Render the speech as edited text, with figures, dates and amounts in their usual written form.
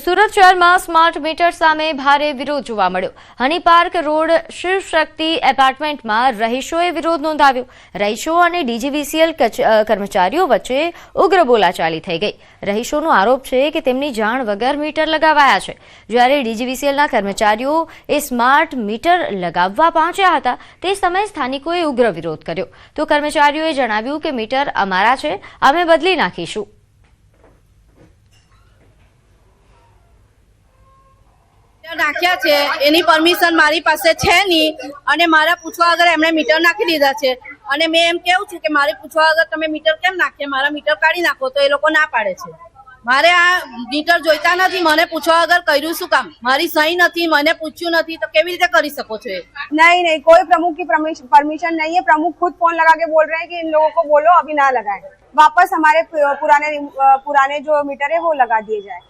સુરત શહેરમાં smart meter સામે ભારે વિરોધ જોવા મળ્યો। હની પાર્ક રોડ શિવ શક્તિ એપાર્ટમેન્ટમાં રહીશોએ વિરોધ નોંધાવ્યો। રહીશો અને ડીજીવીસીએલ કર્મચારીઓ વચ્ચે ઉગ્ર બોલાચાલી થઈ ગઈ। રહીશોનો આરોપ છે કે તેમની જાણ વગર મીટર લગાવાયા છે, જ્યારે ડીજીવીસીએલના કર્મચારીઓ એ સ્માર્ટ મીટર લગાવવા પહોંચ્યા હતા તે સમયે સ્થાનિકોએ ઉગ્ર વિરોધ કર્યો તો કર્મચારીઓએ જણાવ્યું કે મીટર અમારા છે, અમે બદલી નાખીશું। નાખ્યા છે એની પરમિશન મારી પાસે છે નહીં અને મારા પૂછવા વગર એમણે મીટર નાખી દીધા છે અને મેં એમ કેવું છું કે મારે પૂછવા વગર તમે મીટર કેમ નાખીએ, મારા મીટર કાઢી નાખો તો એ લોકો ના પાડે છે। મારે આ મીટર જોઈતા નથી, મને પૂછવા વગર કર્યું શું કામ? મારી સही નથી, મને પૂછ્યું નથી तो કેવી રીતે કરી શકો છો? नहीं, कोई प्रमुख की परमिशन नहीं है। प्रमुख खुद फोन लगा के बोल रहे हैं कि इन लोगों को बोलो अभी ना लगाएं, वापस हमारे पुराने जो मीटर है वो लगा दिए जाए।